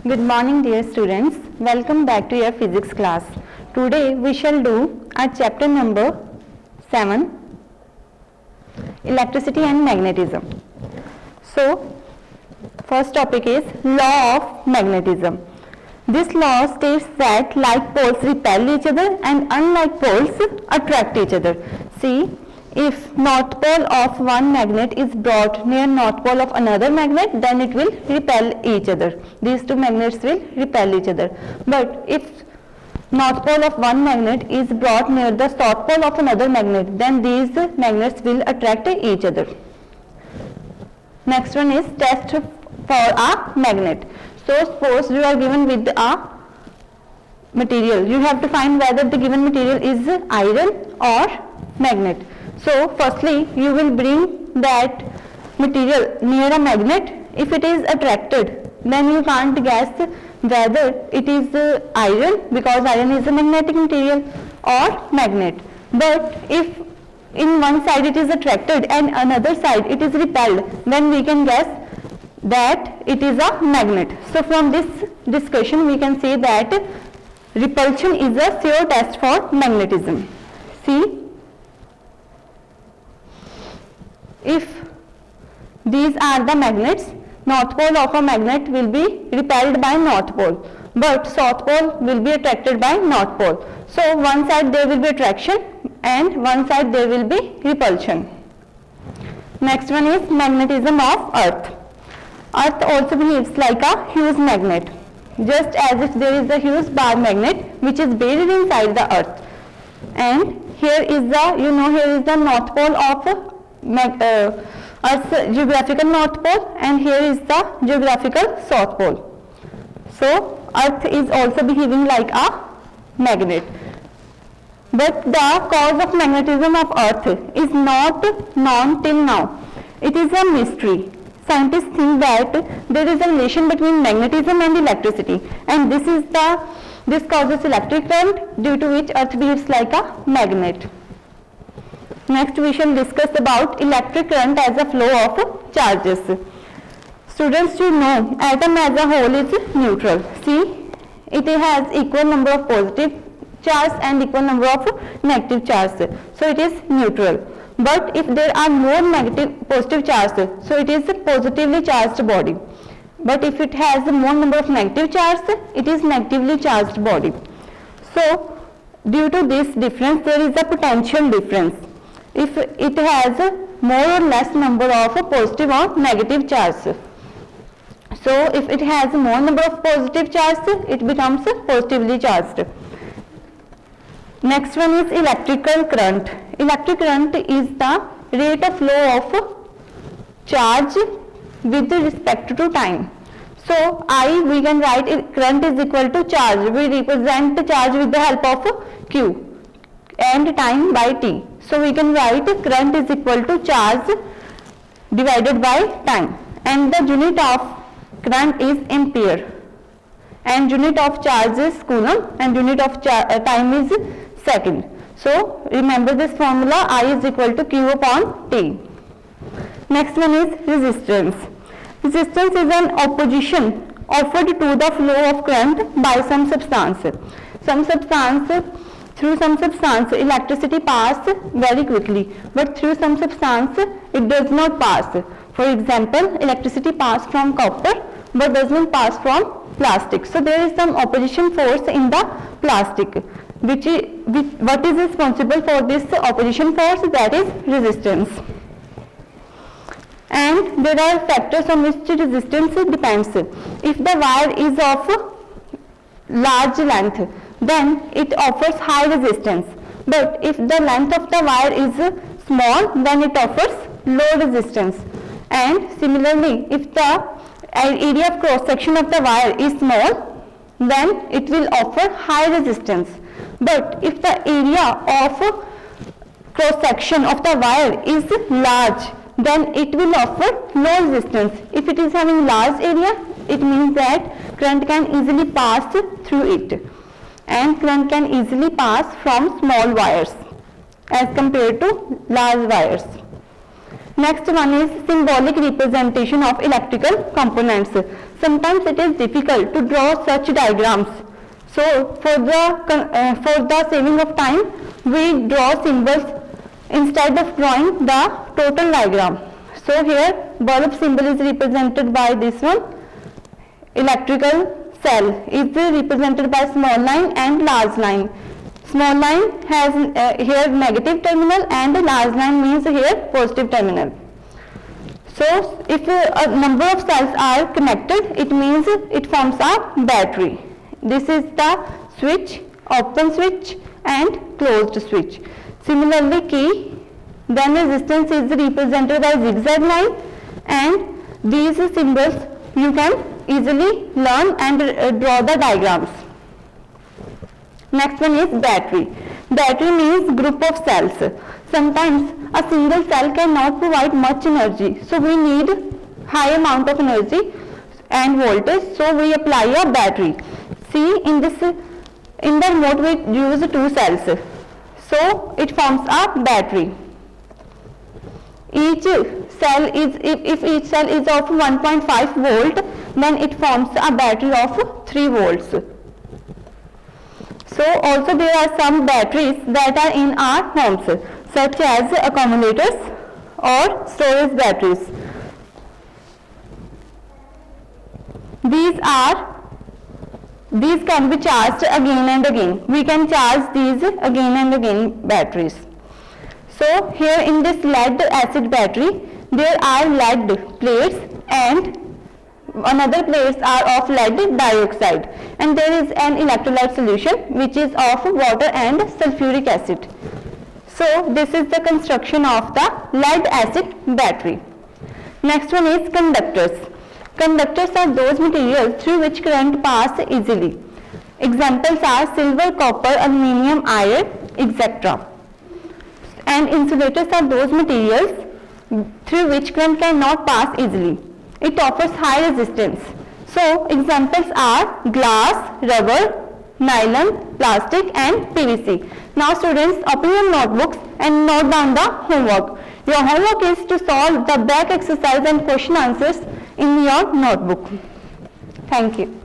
Good morning dear students, welcome back to your physics class. Today we shall do our chapter number 7, electricity and magnetism. So first topic is law of magnetism. This law states that like poles repel each other and unlike poles attract each other. See, if north pole of one magnet is brought near north pole of another magnet, then it will repel each other. These two magnets will repel each other. But if north pole of one magnet is brought near the south pole of another magnet, then these magnets will attract each other. Next one is test for a magnet. So suppose you are given with a material. You have to find whether the given material is iron or magnet. So firstly you will bring that material near a magnet. If it is attracted, then you can't guess whether it is iron, because iron is a magnetic material, or magnet. But if in one side it is attracted and another side it is repelled, then we can guess that it is a magnet. So from this discussion we can say that repulsion is a sure test for magnetism. See, if these are the magnets, north pole of a magnet will be repelled by north pole, but south pole will be attracted by north pole. So one side there will be attraction and one side there will be repulsion. Next one is magnetism of Earth. Earth also behaves like a huge magnet, just as if there is a huge bar magnet which is buried inside the Earth. And here is the, here is the north pole of Earth's geographical north pole, and here is the geographical south pole. So Earth is also behaving like a magnet. But the cause of magnetism of Earth is not known till now. It is a mystery. Scientists think that there is a relation between magnetism and electricity, and this causes electric current, due to which Earth behaves like a magnet. Next we shall discuss about electric current as a flow of charges. Students, you know atom as a whole is neutral. See, it has equal number of positive charge and equal number of negative charge, so it is neutral. But if there are more positive charges, so it is a positively charged body. But if it has more number of negative charges, it is negatively charged body. So due to this difference, there is a potential difference. If it has more or less number of positive or negative charges. So if it has more number of positive charges, it becomes positively charged. Next one is electrical current. Electric current is the rate of flow of charge with respect to time. So we can write current is equal to charge. We represent the charge with the help of Q and time by T. So we can write current is equal to charge divided by time, and the unit of current is ampere, and unit of charge is coulomb, and unit of time is second. So remember this formula, I is equal to Q upon T. Next one is resistance. Resistance is an opposition offered to the flow of current by some substance. Through some substance electricity passes very quickly, but through some substance it does not pass. For example, electricity passes from copper but does not pass from plastic. So there is some opposition force in the plastic. What is responsible for this opposition force? That is resistance. And there are factors on which resistance depends. If the wire is of large length, then it offers high resistance. But if the length of the wire is small, then it offers low resistance. And similarly, if the area of cross section of the wire is small, then it will offer high resistance. But if the area of cross section of the wire is large, then it will offer low resistance. If it is having large area, it means that current can easily pass through it, and current can easily pass from small wires as compared to large wires. Next one is symbolic representation of electrical components. Sometimes it is difficult to draw such diagrams. So for the saving of time, we draw symbols instead of drawing the total diagram. So here bulb symbol is represented by this one. Electrical cell is represented by small line and large line. Small line has here negative terminal and large line means here positive terminal. So if a number of cells are connected, it means it forms a battery. This is the switch, open switch and closed switch. Similarly key, then resistance is represented by zigzag line, and these symbols you can easily learn and draw the diagrams. Next one is battery. Battery means group of cells. Sometimes a single cell cannot provide much energy, so we need high amount of energy and voltage, so we apply a battery. See, in the remote we use two cells, so it forms a battery. Each cell is, if each cell is of 1.5 volt, then it forms a battery of 3 volts. So also there are some batteries that are in our homes, such as accumulators or storage batteries. These can be charged again and again. We can charge these again and again batteries. So here in this lead acid battery, there are lead plates and another plates are of lead dioxide, and there is an electrolyte solution which is of water and sulfuric acid. So this is the construction of the lead acid battery. Next one is conductors. Conductors are those materials through which current pass easily. Examples are silver, copper, aluminium, iron, etc. And insulators are those materials through which current cannot pass easily. It offers high resistance. So examples are glass, rubber, nylon, plastic and PVC. Now students, open your notebooks and note down the homework. Your homework is to solve the back exercise and question answers in your notebook. Thank you.